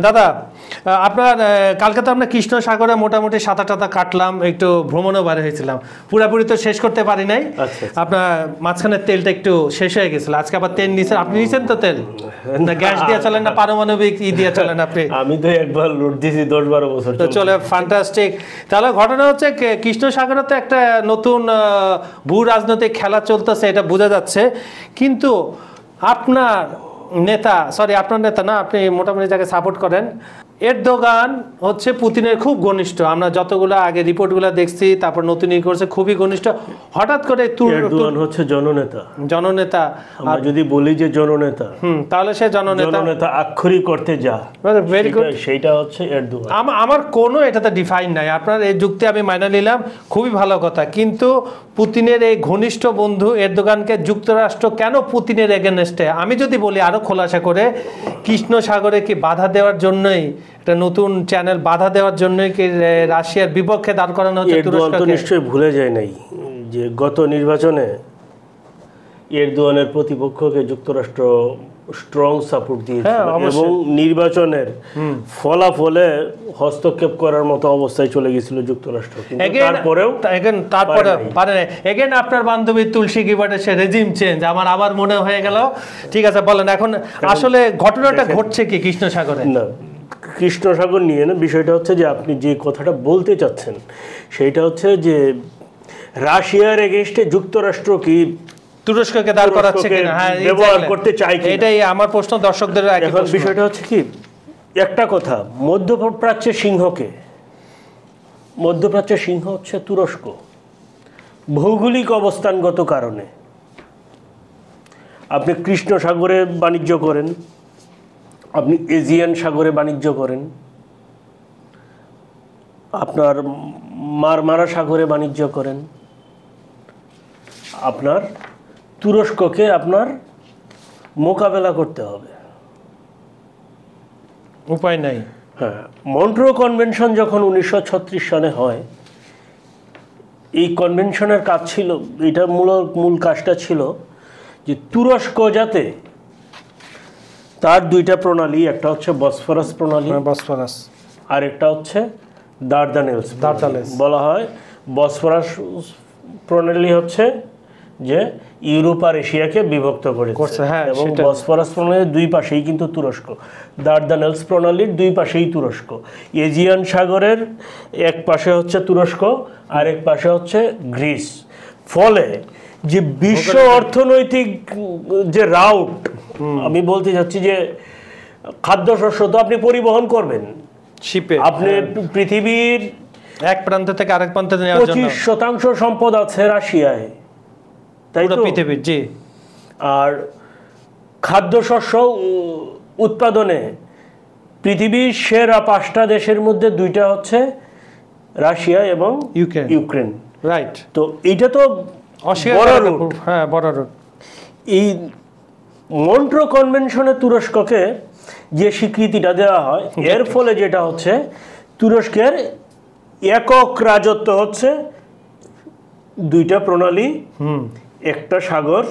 দাদা আপনার কালকে তো আমরা কৃষ্ণ সাগরে মোটামুটি সাঁতার টাতা কাটলাম, একটু ভ্রমণও বাইরে হয়েছিলাম, পুরাপুরি তো শেষ করতে পারি নাই। আপনার মাঝখানের তেলটা একটু শেষ হয়ে গেছিল, আজকে আবার তেল নিছেন। আপনি নিছেন তো তেল, না গ্যাস দিয়ে চলেন না পারমাণবিক দিয়ে চলেন আপনি? আমি তো একবার লোড দিয়েছি 10-12 বছর তো চলে, ফ্যান্টাস্টিক। তাহলে ঘটনা হচ্ছে কৃষ্ণ সাগরে তো একটা নতুন ভূ রাজনৈতিক খেলা চলতেছে, এটা বোঝা যাচ্ছে। কিন্তু আপনার নেতা, আপনার নেতা না, আপনি মোটামুটি যাকে সাপোর্ট করেন, এরদোগান হচ্ছে পুতিনের খুব ঘনিষ্ঠ। আমরা যতগুলো আগে রিপোর্টগুলো দেখছি, তারপর নতুন করছে, খুবই ঘনিষ্ঠ। হঠাৎ করে এরদোগান হচ্ছে জননেতা। আমরা যদি বলি যে জননেতা, তাহলে সে জননেতা আক্ষরিক করতে যা, ভেরি গুড, সেইটা হচ্ছে এরদোগান। আমার কোনো এটাতে ডিফাইন নাই, আপনার এই যুক্তি আমি মাইনে নিলাম, খুবই ভালো কথা। কিন্তু পুতিনের এই ঘনিষ্ঠ বন্ধু এরদোগানকে যুক্তরাষ্ট্র কেন পুতিনের এগেনস্টে? আমি যদি বলি আরো খোলাসা করে, কৃষ্ণ সাগরে কি বাধা দেওয়ার জন্যই, একটা নতুন চ্যানেল বাধা দেওয়ার জন্যই কি রাশিয়ার বিপক্ষে দাঁড় করানো হচ্ছে তুরস্ককে? নিশ্চয়ই ভুলে যায় নাই যে গত নির্বাচনে এরদোয়ানের প্রতিপক্ষকে যুক্তরাষ্ট্র স্ট্রং সাপোর্ট দিয়েছে এবং নির্বাচনের ফলাফলে হস্তক্ষেপ করার মতো অবস্থায় চলে গেছিল যুক্তরাষ্ট্র। তারপরে আপনার বান্ধবী তুলসী গিবার্টের সে রেজিম চেঞ্জ, আমার আবার মনে হয়ে গেল। ঠিক আছে, বলেন এখন আসলে ঘটনাটা ঘটছে কি কৃষ্ণ সাগরে? না, কৃষ্ণ সাগর নিয়ে না, বিষয়টা হচ্ছে যে আপনি যে কথাটা বলতে চাচ্ছেন সেইটা হচ্ছে যে রাশিয়ার এগেইনস্টে যুক্তরাষ্ট্র কি তুরস্ককে দাঁড় করাচ্ছে কিনা, হ্যাঁ ব্যবহার করতে চাই কিনা, এটাই আমার প্রশ্ন দর্শকদের। এখন বিষয়টা হচ্ছে কি, একটা কথা, মধ্যপ্রাচ্যের সিংহ হচ্ছে তুরস্ক, ভৌগোলিক অবস্থানগত কারণে। আপনি কৃষ্ণ সাগরে বাণিজ্য করেন, আপনি এজিয়ান সাগরে বাণিজ্য করেন, আপনার মারমারা সাগরে বাণিজ্য করেন, আপনার তুরস্ককে আপনার মোকাবেলা করতে হবে, উপায় নাই। হ্যাঁ, মন্ট্রো কনভেনশন যখন 1936 সালে হয়, এই কনভেনশনের কাজ ছিল, এটা মূল কাজটা ছিল যে তুরস্ক যাতে তার দুইটা প্রণালী, একটা হচ্ছে বসফরাস প্রণালী, আর একটা হচ্ছে দারদানেলস। বলা হয় বসফরাস প্রণালী হচ্ছে যে ইউরোপ আর এশিয়াকে বিভক্ত করেছে, এবং বসফরাস প্রণালীর দুই পাশেই কিন্তু তুরস্ক, দারদানেলস প্রণালীর দুই পাশেই তুরস্ক। এজিয়ান সাগরের এক পাশে হচ্ছে তুরস্ক আর এক পাশে হচ্ছে গ্রিস। ফলে যে বিশ্ব অর্থনৈতিক যে রাউট, আমি বলতে চাচ্ছি যে খাদ্যশস্য তো আপনি পরিবহন করবেন শিপে, আপনি পৃথিবীর এক প্রান্ত থেকে আরেক প্রান্তে নেওয়ার জন্য 25% সম্পদ আছে রাশিয়ায়, তাই তো পৃথিবীর। জি, আর খাদ্যশস্য উৎপাদনে পৃথিবীর সেরা 5টা দেশের মধ্যে 2টা হচ্ছে রাশিয়া এবং ইউক্রেন। রাইট, তো এইটা তো বড় রুট। এই মন্ট্রো কনভেনশনে তুরস্ককে যে স্বীকৃতিটা দেওয়া হয়, এর ফলে যেটা হচ্ছে তুরস্কের একক রাজত্ব হচ্ছে 2টা প্রণালী, একটা সাগর,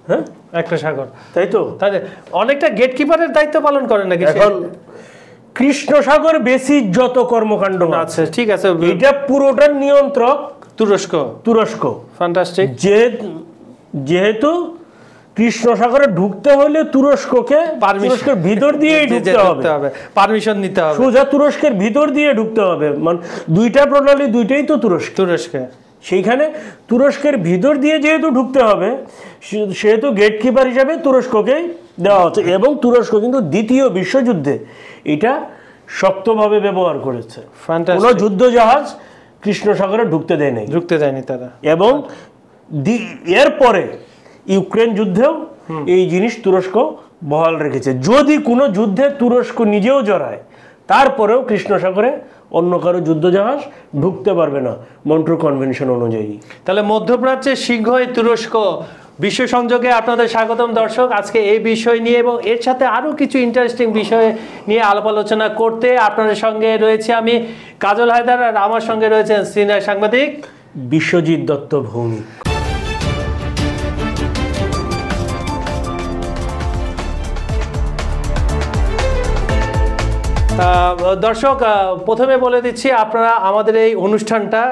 হ্যাঁ একটা সাগর, তাই তো? তাহলে অনেকটা গেটকিপারের দায়িত্ব পালন করে নাকি এখন কৃষ্ণ সাগর বেসিক যত কর্মকাণ্ড আছে, ঠিক আছে, এটা পুরোটার নিয়ন্ত্রক তুরস্ক। ফ্যান্টাস্টিক। যেহেতু কৃষ্ণ সাগরে ঢুকতে হলে তুরস্ককে তুরস্কের ভিতর দিয়েই ঢুকতে হবে, পারমিশন নিতে হবে, সোজা তুরস্কের ভিতর দিয়ে ঢুকতে হবে। মানে 2টা প্রণালী, 2টাই তো তুরস্কে, সেইখানে তুরস্কের ভিতর দিয়ে যেহেতু ঢুকতে হবে, সেহেতু গেটকিপার হিসাবে তুরস্ককেই দেওয়া হচ্ছে। এবং তুরস্ক কিন্তু দ্বিতীয় বিশ্বযুদ্ধে এটা শক্তভাবে ব্যবহার করেছে, কোনো যুদ্ধ জাহাজ কৃষ্ণ সাগরে ঢুকতে দেয়নি তারা। এবং এরপরে ইউক্রেন যুদ্ধেও এই জিনিস তুরস্ক বহাল রেখেছে। যদি কোনো যুদ্ধে তুরস্ক নিজেও জড়ায়, তারপরেও কৃষ্ণ সাগরে অন্য কারো যুদ্ধজাহাজ ঢুকতে পারবে না মন্ট্রো কনভেনশন অনুযায়ী। তাহলে মধ্যপ্রাচ্যের সিংহ তুরস্ক। বিশ্ব সংযোগে আপনাদের স্বাগতম দর্শক। আজকে এই বিষয় নিয়ে এবং এর সাথে আরও কিছু ইন্টারেস্টিং বিষয় নিয়ে আলাপ আলোচনা করতে আপনাদের সঙ্গে রয়েছে আমি কাজল হায়দার, আর আমার সঙ্গে রয়েছেন সিনিয়র সাংবাদিক বিশ্বজিৎ দত্ত ভৌমিক। দর্শক প্রথমে বলে দিচ্ছি আপনারা আমাদের এই অনুষ্ঠানটা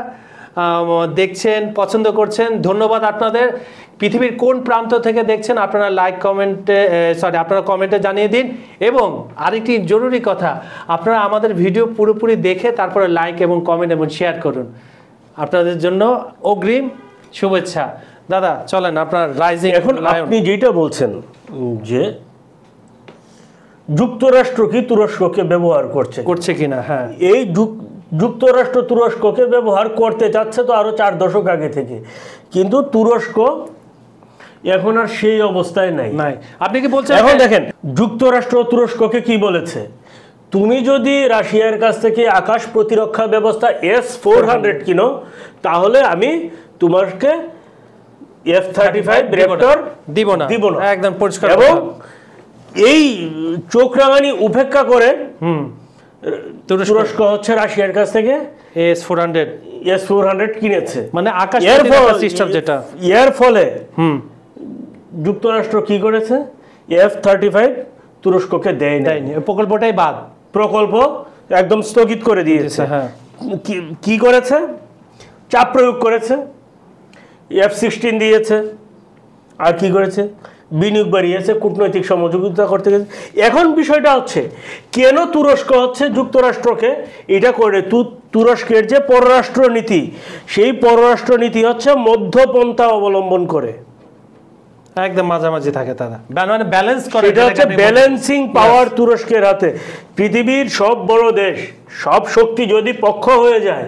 দেখছেন, পছন্দ করছেন, ধন্যবাদ আপনাদের। পৃথিবীর কোন প্রান্ত থেকে দেখছেন আপনারা আপনারা কমেন্টে জানিয়ে দিন। এবং আরেকটি জরুরি কথা, আপনারা আমাদের ভিডিও পুরোপুরি দেখে তারপরে লাইক এবং কমেন্ট এবং শেয়ার করুন। আপনাদের জন্য অগ্রিম শুভেচ্ছা। দাদা চলেন আপনার রাইজিং। এখন আপনি যেটা বলছেন যে যুক্তরাষ্ট্র কি তুরস্ককে ব্যবহার করছে কিনা, হ্যাঁ, এই যুক্তরাষ্ট্র তুরস্ককে ব্যবহার করতে চাচ্ছে তো আরো 4 দশক আগে থেকে, কিন্তু তুরস্ক এখন আর সেই অবস্থায় নাই। আপনি কি বলছেন? এখন দেখেন যুক্তরাষ্ট্র তুরস্ককে কি বলেছে, তুমি যদি রাশিয়ার কাছ থেকে আকাশ প্রতিরক্ষা ব্যবস্থা S-400 কিনো তাহলে আমি তোমাকে F-35 র্যাপটর দিব না, একদম পরিষ্কার। এবং এই চোখ রাঙানি উপেক্ষা করে তুরস্ক হচ্ছে রাশিয়ার কাছ থেকে S-400 কিনেছে, মানে আকাশ সিস্টেম যেটা। এর ফলে যুক্তরাষ্ট্র কি করেছে, F-35 তুরস্ককে দেয়নি, প্রকল্পটাই বাদ, প্রকল্প একদম স্থগিত করে দিয়েছে। হ্যাঁ, কি করেছে, চাপ প্রয়োগ করেছে, F-16 দিয়েছে, আর কি করেছে, বিনিয়োগ বাড়িয়েছে, কূটনৈতিক সহযোগিতা করতে গেছে। এখন বিষয়টা হচ্ছে কেন তুরস্ক হচ্ছে যুক্তরাষ্ট্রকে এটা করে, তুরস্কের যে পররাষ্ট্র নীতি, সেই পররাষ্ট্র নীতি হচ্ছে মধ্যপন্থা অবলম্বন করে, একদম মাঝামাঝি থাকে তারা, মানে ব্যালেন্স করে। এটা হচ্ছে ব্যালেন্সিং পাওয়ার তুরস্কের হাতে। পৃথিবীর সব বড় দেশ, সব শক্তি যদি পক্ষ হয়ে যায়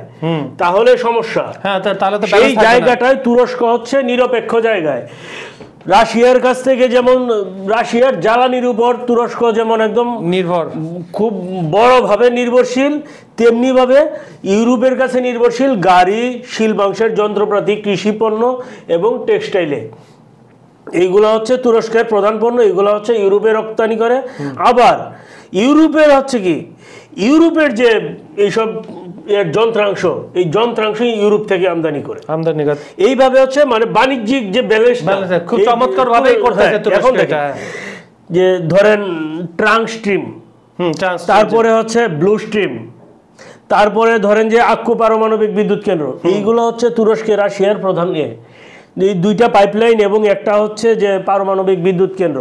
তাহলে সমস্যা। হ্যাঁ, তাহলে তো সেই জায়গাটায় তুরস্ক হচ্ছে নিরপেক্ষ জায়গায়। রাশিয়ার কাছ থেকে যেমন রাশিয়ার জ্বালানির উপর তুরস্ক যেমন একদম নির্ভর, খুব বড়ভাবে নির্ভরশীল, তেমনি ভাবে ইউরোপের কাছে নির্ভরশীল গাড়ি, শিল্পাংশের যন্ত্রপাতি, কৃষি পণ্য এবং টেক্সটাইলে। এইগুলো হচ্ছে তুরস্কের প্রধান পণ্য, এগুলো হচ্ছে ইউরোপে রপ্তানি করে। আবার ইউরোপের হচ্ছে কি, ইউরোপের যে এইসব যন্ত্রাংশ, এই যন্ত্রাংশ ইউরোপ থেকে আমদানি করে। এইভাবে হচ্ছে মানে বাণিজ্যিক যে ব্যালেন্স খুব চমৎকার ভাবে করতেছে তুরস্ক। যে ধরেন ট্রাঙ্ক স্ট্রিম, তারপরে হচ্ছে ব্লু স্ট্রিম, তারপরে ধরেন যে আক্কু পারমাণবিক বিদ্যুৎ কেন্দ্র, এইগুলো হচ্ছে তুরস্কে রাশিয়ার প্রধান এই 2টা পাইপলাইন এবং একটা হচ্ছে যে পারমাণবিক বিদ্যুৎ কেন্দ্র,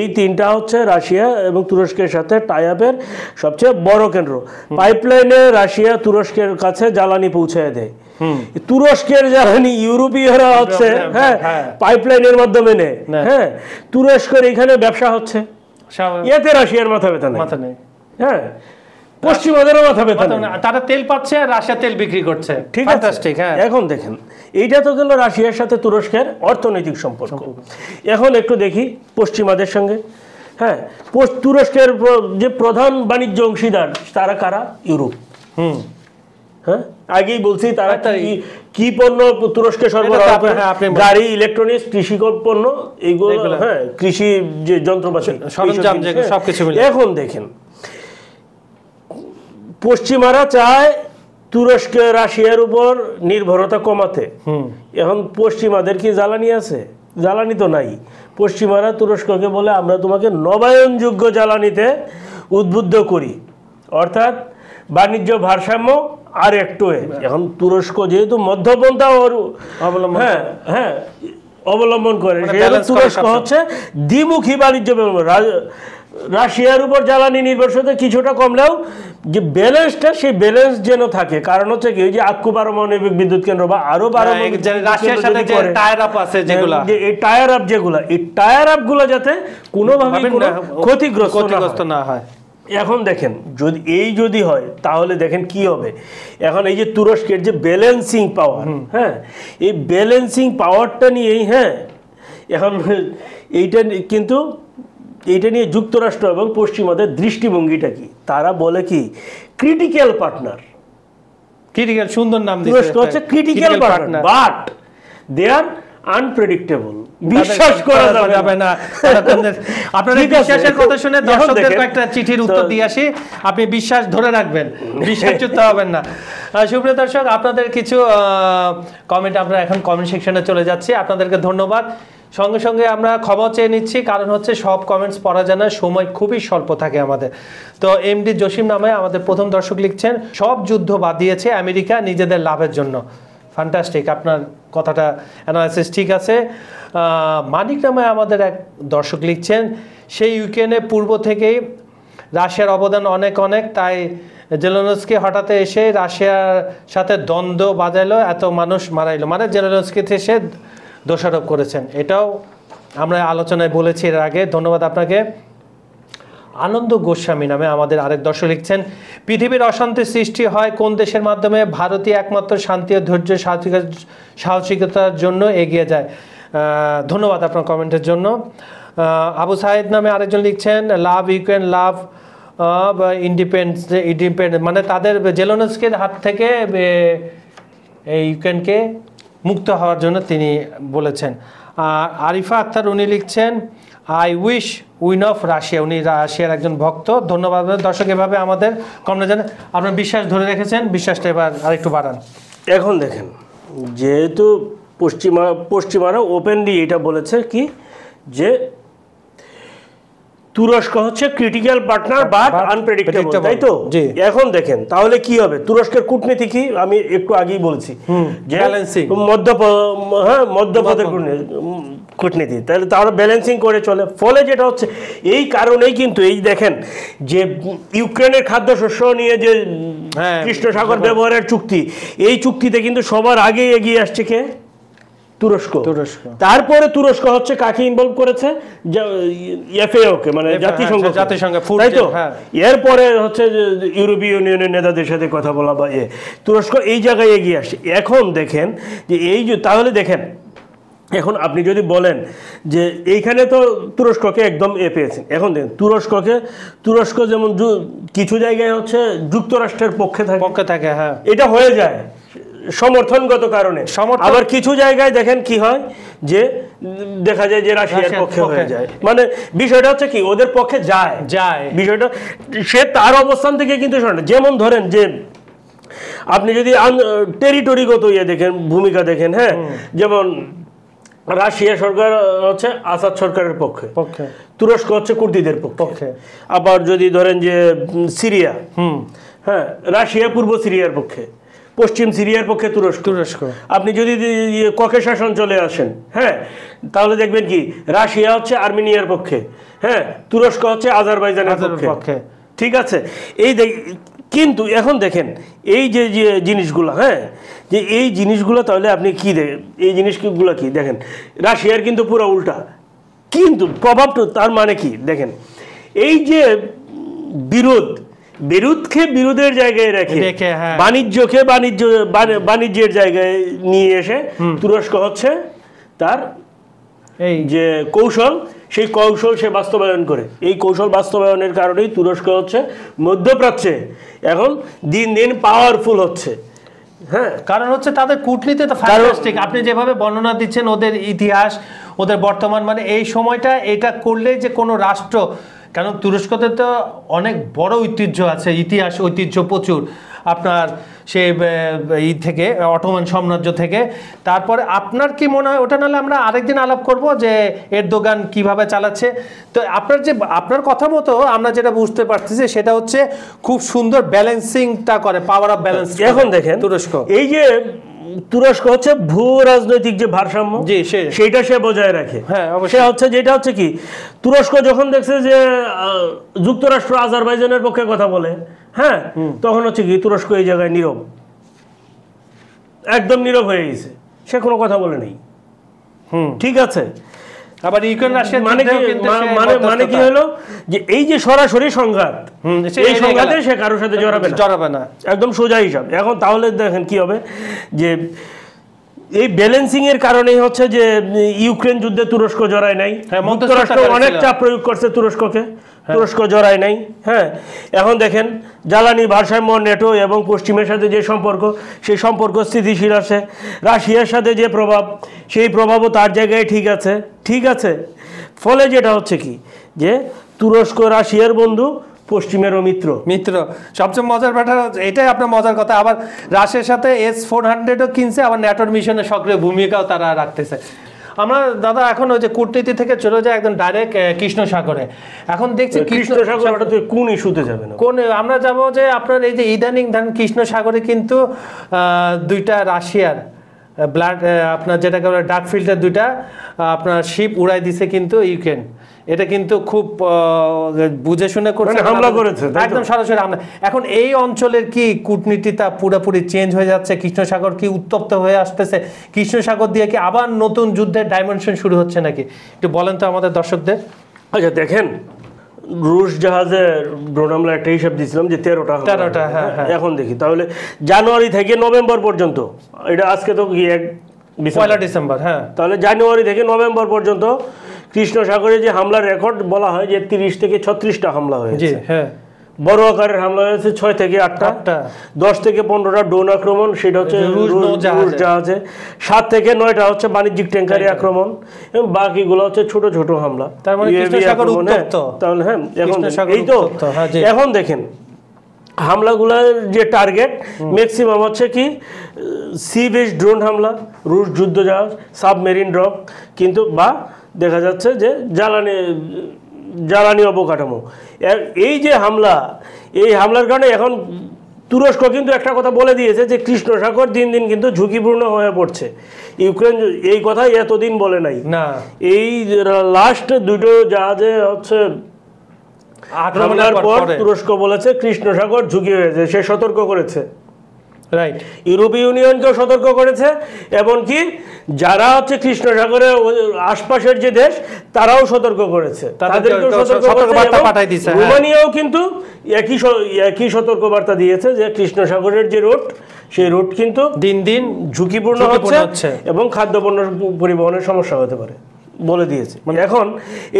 এই 3টা হচ্ছে রাশিয়া এবং তুরস্কের সাথে টাই আপের সবচেয়ে বড় কেন্দ্র। পাইপলাইনে রাশিয়া তুরস্কের কাছে জ্বালানি পৌঁছায় দেয়, তুরস্কের জ্বালানি ইউরোপীয়রা হচ্ছে পাইপলাইনের মাধ্যমে নেয়। হ্যাঁ, তুরস্কের এখানে ব্যবসা হচ্ছে, এতে রাশিয়ার মাথা ব্যথা নেই। হ্যাঁ, পশ্চিমাদেরও মাথা ব্যথা নেই, তারা তেল পাচ্ছে, রাশিয়া তেল বিক্রি করছে। ঠিক আছে। এখন দেখেন এইটা তো গেল রাশিয়ার সাথে তুরস্কের অর্থনৈতিক সম্পর্ক। এখন একটু দেখি পশ্চিমাদের সঙ্গে। হ্যাঁ, তুরস্কের যে প্রধান বাণিজ্য অংশীদার তারা কারা, ইউরোপ। হ্যাঁ, আগেই বলছি তারা কি পণ্য তুরস্কে সরবরাহ করে, গাড়ি, ইলেকট্রনিক্স, কৃষি পণ্য, এইগুলো। হ্যাঁ, কৃষি যে যন্ত্রপাতি, সরঞ্জাম, সবকিছু। এখন দেখেন পশ্চিমারা চায় তুরস্ক রাশিয়ার উপর নির্ভরতা কমাতে। এখন পশ্চিমাদের কি জ্বালানি আছে? জ্বালানি তো নাই। পশ্চিমারা তুরস্ককে বলে আমরা তোমাকে নবায়নযোগ্য জ্বালানিতে উদ্বুদ্ধ করি, অর্থাৎ বাণিজ্য ভারসাম্য আর একটু। এখন তুরস্ক যেহেতু মধ্যপন্থা অবলম্বন করে, সেহেতু তুরস্ক হচ্ছে দ্বিমুখী বাণিজ্য। রাশিয়ার উপর জ্বালানি নির্ভরশীলতা কিছুটা কমলেও যে ব্যালেন্সটা, সেই ব্যালেন্স যেন থাকে। কারণ হচ্ছে কি, যে আক্কু পারমাণবিক বিদ্যুৎ কেন্দ্র বা আরো রাশিয়ার সাথে যে টায়ার আপ আছে, যেগুলো এই টায়ার আপ, এই টায়ার আপ গুলো যাতে কোনোভাবে ক্ষতিগ্রস্ত না হয়। এখন দেখেন যদি হয় তাহলে দেখেন কি হবে। এখন এই যে তুরস্কের যে ব্যালেন্সিং পাওয়ার, হ্যাঁ, এই ব্যালেন্সিং পাওয়ারটা নিয়েই, হ্যাঁ, এখন এইটা নিয়ে যুক্তরাষ্ট্র এবং পশ্চিমাদের দৃষ্টিভঙ্গিটা কি, তারা বলে কি ক্রিটিক্যাল পার্টনার। ক্রিটিক্যাল, সুন্দর নাম দিয়েছে, হচ্ছে critical partner, but they are unpredictable. বিশ্বাস করা যাবে না। আপনারা বিশ্বাসের কথা শুনে দর্শকদের একটা চিঠির উত্তর দিয়ে আসি, আপনি বিশ্বাস ধরে রাখবেন, বিশ্বাসযুক্ত হবেন না। সুপ্রিয় দর্শক, আপনাদের কিছু কমেন্ট, আমরা এখন কমেন্ট সেকশনে চলে যাচ্ছি। আপনাদেরকে ধন্যবাদ। সঙ্গে সঙ্গে আমরা ক্ষমা চেয়ে নিচ্ছি, কারণ হচ্ছে সব কমেন্টস পড়া যায় না, সময় খুবই স্বল্প থাকে আমাদের। তো এমডি জসিম নামে আমাদের প্রথম দর্শক লিখছেন, সব যুদ্ধ বাদ দিয়েছে আমেরিকা নিজেদের লাভের জন্য। ফ্যান্টাস্টিক, আপনার কথাটা অ্যানালাইসিস ঠিক আছে। মানিক নামে আমাদের এক দর্শক লিখছেন, সেই ইউক্রেনে পূর্ব থেকেই রাশিয়ার অবদান অনেক অনেক, তাই জেলেনস্কি হঠাৎ এসে রাশিয়ার সাথে দ্বন্দ্ব বাজাইলো, এত মানুষ মারাইলো, মানে জেলেনস্কিতে এসে দোষারোপ করেছেন। এটাও আমরা আলোচনায় বলেছি এর আগে। ধন্যবাদ আপনাকে। আনন্দ গোস্বামী নামে আমাদের আরেক দর্শক লিখছেন, পৃথিবীর অশান্তির সৃষ্টি হয় কোন দেশের মাধ্যমে? ভারতীয় একমাত্র শান্তি ও ধৈর্য সাহসিকতার জন্য এগিয়ে যায়। ধন্যবাদ আপনার কমেন্টের জন্য। আবু সাইদ নামে আরেকজন লিখছেন, লাভ ইউক্রেন, লাভ ইন্ডিপেন্ডেন্ট, মানে তাদের জেলেনস্কির হাত থেকে এই ইউক্রেনকে মুক্ত হওয়ার জন্য তিনি বলেছেন। আর আরিফা আক্তার উনি লিখছেন, I wish win of Russia, উনি রাশিয়ার একজন ভক্ত। ধন্যবাদ দর্শক, এভাবে আমাদের কমেন্ট জানেন। আপনার বিশ্বাস ধরে রেখেছেন, বিশ্বাসটা এবার আরেকটু বাড়ান। এখন দেখেন, যেহেতু পশ্চিমারা ওপেনলি এটা বলেছে কি যে তুরস্ক হচ্ছে ক্রিটিক্যাল পার্টনার বাট আনপ্রেডিক্টেবল, তাই তো? এখন দেখেন তাহলে কি হবে, তুরস্কের কূটনীতি কি আমি একটু আগেই বলছি যে মধ্যপথের কূটনীতি, তাহলে তারা ব্যালেন্সিং করে চলে। ফলে যেটা হচ্ছে এই কারণেই কিন্তু এই দেখেন যে ইউক্রেনের খাদ্যশস্য নিয়ে যে কৃষ্ণ সাগর ব্যবহারের চুক্তি, এই চুক্তিতে কিন্তু সবার আগে এগিয়ে আসছে কে? তুরস্ক। তারপরে তুরস্ক হচ্ছে কাকে ইনভলভ করেছে? এফএওকে, মানে জাতিসংঘ, তাই তো? এরপরে হচ্ছে ইউরোপীয় ইউনিয়নের নেতাদের সাথে কথা বলা বা তুরস্ক এই জায়গায় এগিয়ে আসছে। এখন দেখেন যে এই যে, তাহলে দেখেন এখন আপনি যদি বলেন যে এইখানে তো তুরস্ককে একদম পেয়েছেন, এখন দেখেন তুরস্ক যেমন কিছু জায়গায় হচ্ছে যুক্তরাষ্ট্রের পক্ষে থাকে, হ্যাঁ, এটা হয়ে যায় সমর্থনগত কারণে। আবার কিছু জায়গায় দেখেন কি হয় যে দেখা যায় যে রাশিয়ার পক্ষে হয়ে যায়, মানে বিষয়টা হচ্ছে কি ওদের পক্ষে যায় বিষয়টা, সে তার অবস্থান থেকে কিন্তু শোনে। যেমন ধরেন যে আপনি যদি টেরিটরিগত দেখেন, ভূমিকা দেখেন, হ্যাঁ, যেমন রাশিয়া সরকার হচ্ছে আসাদ সরকারের পক্ষে, তুরস্ক হচ্ছে কুর্দিদের পক্ষে। আবার যদি ধরেন যে সিরিয়া, হ্যাঁ, রাশিয়া পূর্ব সিরিয়ার পক্ষে, পশ্চিম সিরিয়ার পক্ষে তুরস্ক। আপনি যদি ককেশাস অঞ্চলে আসেন, হ্যাঁ, তাহলে দেখবেন কি রাশিয়া হচ্ছে আর্মেনিয়ার পক্ষে, হ্যাঁ, তুরস্ক হচ্ছে আজারবাইজানের পক্ষে, ঠিক আছে? কিন্তু এখন দেখেন এই যে জিনিসগুলো, হ্যাঁ, যে এই জিনিসগুলো তাহলে আপনি কি দেখেন, এই জিনিসগুলো কি দেখেন, রাশিয়ার কিন্তু পুরো উল্টা। কিন্তু প্রভাবটা তার মানে কি দেখেন, এই যে বিরোধকে বিরোধের জায়গায় রেখে বাণিজ্যকে বাণিজ্যের জায়গায় নিয়ে এসে তুরস্ক হচ্ছে তার এই যে কৌশল, সেই কৌশল সে বাস্তবায়ন করে। এই কৌশল বাস্তবায়নের কারণেই তুরস্ক হচ্ছে মধ্যপ্রাচ্যে এখন দিন দিন পাওয়ারফুল হচ্ছে। হ্যাঁ, কারণ হচ্ছে তাদের কূটনীতি তো ফ্যান্টাস্টিক। আপনি যেভাবে বর্ণনা দিচ্ছেন ওদের ইতিহাস, ওদের বর্তমান, মানে এই সময়টা এটা করলে যে কোনো রাষ্ট্র, কারণ তুরস্কতে তো অনেক বড় ঐতিহ্য আছে, ইতিহাস ঐতিহ্য প্রচুর, আপনার সে থেকে অটোমান সাম্রাজ্য থেকে। তারপরে আপনার কি মনে হয়, ওটা নাহলে আমরা আরেকদিন আলাপ করব যে এরদোগান কিভাবে চালাচ্ছে। তো আপনার কথা মতো আমরা যেটা বুঝতে পারতেছি সেটা হচ্ছে খুব সুন্দর ব্যালেন্সিংটা করে, পাওয়ার অফ ব্যালেন্স। এখন দেখেন তুরস্ক, এই যে তুরস্ক হচ্ছে ভূ রাজনৈতিক যে ভারসাম্য, সেইটা সে বজায় রাখে। হ্যাঁ, সে হচ্ছে যেটা হচ্ছে কি তুরস্ক যখন দেখছে যে যুক্তরাষ্ট্র আজারবাইজানের পক্ষে কথা বলে, হ্যাঁ, তখন হচ্ছে কি তুরস্ক এই জায়গায় নীরব, একদম নীরব হয়ে গেছে, সে কোনো কথা বলে নেই। ঠিক আছে। আবার ইউক্রেন রাশিয়া মানে কি হলো যে এই যে সরাসরি সংঘাত, এই সংঘাতে সে কারোর সাথে জড়াবে না, একদম সোজা হিসাব। এখন তাহলে দেখেন কি হবে যে এই ব্যালেন্সিং এর কারণেই হচ্ছে যে ইউক্রেন যুদ্ধে তুরস্ক জড়ায় নাই, যুক্তরাষ্ট্র অনেক চাপ প্রয়োগ করছে তুরস্ককে, তুরস্ক জড়ায় নাই। হ্যাঁ, এখন দেখেন জ্বালানি ভারসাম্য, নেটো এবং পশ্চিমের সাথে যে সম্পর্ক, সেই সম্পর্ক স্থিতিশীল আছে। রাশিয়ার সাথে যে প্রভাব, সেই প্রভাবও তার জায়গায় ঠিক আছে। ফলে যেটা হচ্ছে কি যে তুরস্ক রাশিয়ার বন্ধু, পশ্চিমেরও মিত্র। সবচেয়ে মজার ব্যাপার এটাই, আপনার মজার কথা, আবার রাশিয়ার সাথে S-400ও কিনছে, আবার ন্যাটোর মিশনে সক্রিয় ভূমিকাও তারা রাখতেছে। আমরা দাদা এখন ওই যে কূটনীতি থেকে চলে যায় একদম ডাইরেক্ট কৃষ্ণ সাগরে। এখন দেখছি কৃষ্ণ সাগর হঠাৎ কোন ইস্যুতে যাবে না, কোন আমরা যাব যে আপনার এই যে ইদানিং ধরেন কৃষ্ণ সাগরে কিন্তু দুইটা রাশিয়ার ব্লাড আপনার যেটাকে বলে ডার্ক ফিল্টার দুইটা আপনার শিপ উড়াই দিছে কিন্তু ইউক্রেন। এটা কিন্তু খুব বুঝে শুনে করছে, হামলা করেছে, একদম সরাসরি হামলা। এখন এই অঞ্চলের কি কূটনীতিটা পুরোপুরি চেঞ্জ হয়ে যাচ্ছে? কৃষ্ণ সাগর কি উত্তপ্ত হয়ে আসতেছে? কৃষ্ণ সাগর দিয়ে কি আবার নতুন যুদ্ধের ডাইমেনশন শুরু হচ্ছে নাকি? একটু বলেন তো আমাদের দর্শকদের। আচ্ছা দেখেন, রুশ জাহাজের ড্রোন হামলা একটা হিসাব দিয়েছিলাম যে 13টা। হ্যাঁ। এখন দেখি তাহলে জানুয়ারি থেকে নভেম্বর পর্যন্ত, এটা আজকে তো কি 1 ডিসেম্বর, হ্যাঁ, তাহলে জানুয়ারি থেকে নভেম্বর পর্যন্ত কৃষ্ণ সাগরে যে হামলার রেকর্ড বলা হয় যে 30 থেকে 36টা হামলা হয়েছে। হ্যাঁ, বড় আকারের হামলা হয়েছে 6 থেকে 8টা, 10 থেকে 15টা ড্রোন আক্রমণ, সেটা হচ্ছে রুশ জাহাজে, 7 থেকে 9টা হচ্ছে বাণিজ্যিক ট্যাঙ্কারে আক্রমণ, এবং বাকিগুলো হচ্ছে ছোট ছোট হামলা। তার মানে কৃষ্ণ সাগর উত্তপ্ত। তাহলে হ্যাঁ, এই তো এখন দেখেন হামলাগুলোর যে টার্গেট ম্যাক্সিমাম হচ্ছে কি সি বেস ড্রোন হামলা, রুশ যুদ্ধ জাহাজ, সাবমেরিন ড্রগ, কিন্তু বা দেখা যাচ্ছে যে জ্বালানি অবকাঠামো। এই যে হামলা, এই হামলার কারণে এখন তুরস্ক কিন্তু একটা কথা বলে দিয়েছে যে কৃষ্ণ সাগর দিন দিন কিন্তু ঝুঁকিপূর্ণ হয়ে পড়ছে। ইউক্রেন এই কথাই এতদিন বলে নাই না, এই লাস্ট দুটো জাহাজে হচ্ছে হামলার পর তুরস্ক বলেছে কৃষ্ণ সাগর ঝুঁকি হয়েছে, সে সতর্ক করেছে। রাইট, ইউরোপীয় ইউনিয়নকেও সতর্ক করেছে, এমনকি যারা হচ্ছে কৃষ্ণ সাগরের আশপাশের যে দেশ তারাও সতর্ক করেছে, তাদেরকেও সতর্কবার্তা পাঠিয়ে দিয়েছে। রোমানিয়াও কিন্তু একই সতর্কবার্তা দিয়েছে যে কৃষ্ণ সাগরের যে রুট, সেই রুট কিন্তু দিন দিন ঝুঁকিপূর্ণ হচ্ছে এবং খাদ্যপণ্য পরিবহনের সমস্যা হতে পারে বলে দিয়েছে। মানে এখন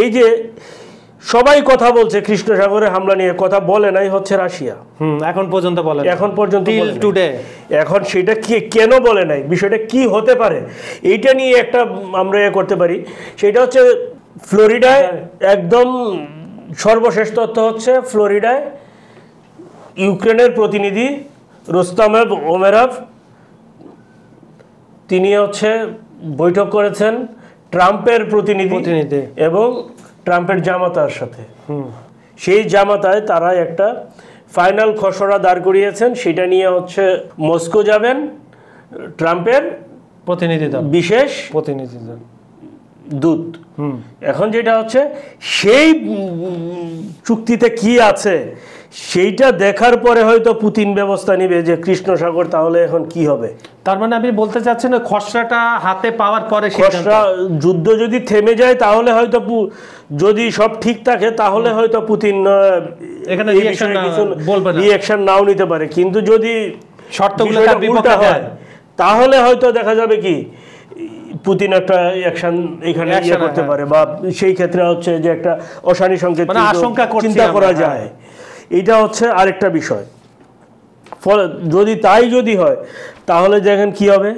এই যে সবাই কথা বলছে কৃষ্ণ সাগরে হামলা নিয়ে, কথা বলে নাই হচ্ছে রাশিয়া, এখন পর্যন্ত বলে, এখন পর্যন্ত টুডে। এখন সেটা কি কেন বলে নাই, বিষয়টা কি হতে পারে, এইটা নিয়ে একটা আমরা করতে পারি। সেটা হচ্ছে ফ্লোরিডায় একদম সর্বশেষ তথ্য হচ্ছে ফ্লোরিডায় ইউক্রেনের প্রতিনিধি রোস্তামেভ ওমেরভ তিনি হচ্ছে বৈঠক করেছেন ট্রাম্পের প্রতিনিধি এবং ট্রাম্পের জামাতার সাথে। সেই জামাতায় তারা একটা ফাইনাল খসড়া দাঁড় করিয়েছেন, সেটা নিয়ে হচ্ছে মস্কো যাবেন ট্রাম্পের প্রতিনিধি দল, বিশেষ প্রতিনিধি দূত। এখন যেটা হচ্ছে সেই চুক্তিতে কি আছে সেইটা দেখার পরে হয়তো পুতিন ব্যবস্থা নিবে যে কৃষ্ণ সাগর তাহলে এখন কি হবে। তার মানে আপনি বলতে চাচ্ছেন খসড়াটা হাতে পাওয়ার পরে খসড়া যুদ্ধ যদি থেমে যায় তাহলে হয়তো, যদি সব ঠিক থাকে তাহলে হয়তো পুতিন এখানে রিঅ্যাকশন নাও নিতে পারে, কিন্তু যদি শর্তগুলো তার বিপক্ষে হয় তাহলে হয়তো দেখা যাবে কি পুতিন একটা অ্যাকশন এখানে করতে পারে, বা সেই ক্ষেত্রে হচ্ছে যে একটা অশানি সংকেত চিন্তা করা যায়। এটা হচ্ছে আরেকটা বিষয়। ফলে যদি হয় তাহলে দেখেন কি হবে,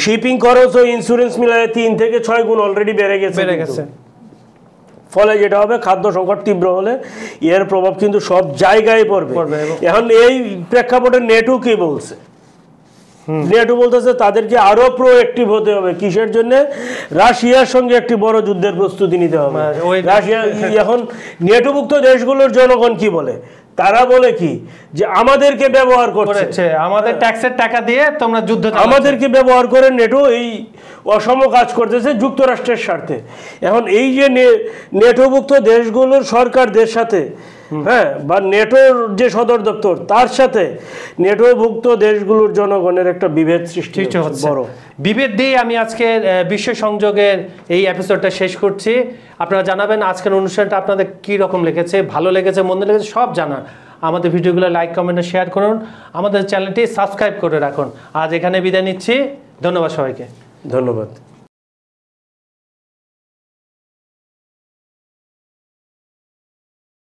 শিপিং খরচ ও ইন্স্যুরেন্স মিলায় 3 থেকে 6 গুণ অলরেডি বেড়ে গেছে। ফলে যেটা হবে, খাদ্য সংকট তীব্র হলে এর প্রভাব কিন্তু সব জায়গায় পড়বে। এখন এই প্রেক্ষাপটে নেটো কি বলছে, নেটো বলতেছে তাদেরকে আরো প্রোঅ্যাক্টিভ হতে হবে। কিসের জন্য? রাশিয়ার সঙ্গে একটি বড় যুদ্ধের প্রস্তুতি নিতে হবে। রাশিয়া এখন নেটোভুক্ত দেশগুলোর জনগণ কি বলে, তারা বলে কি যে আমাদেরকে ব্যবহার করছে, আমাদের ট্যাক্সের টাকা দিয়ে তোমরা যুদ্ধ, আমাদেরকে ব্যবহার করে নেটো এই অসম কাজ করতেছে যুক্তরাষ্ট্রের স্বার্থে। এখন এই যে নেটোভুক্ত দেশগুলোর সরকারদের সাথে, হ্যাঁ, বা নেটোর যে সদর দপ্তর তার সাথে নেটোভুক্ত দেশগুলোর জনগণের একটা বিভেদ সৃষ্টি হচ্ছে, বড় বিভেদ দিয়ে আমি আজকে বিশ্ব সংযোগের এই এপিসোডটা শেষ করছি। আপনারা জানাবেন আজকের অনুষ্ঠানটা আপনাদের কি রকম লেগেছে, ভালো লেগেছে, মন্দ লেগেছে, সব জানান। আমাদের ভিডিওগুলো লাইক, কমেন্ট, শেয়ার করুন, আমাদের চ্যানেলটি সাবস্ক্রাইব করে রাখুন। আজ এখানে বিদায় নিচ্ছি, ধন্যবাদ সবাইকে। ধন্যবাদ।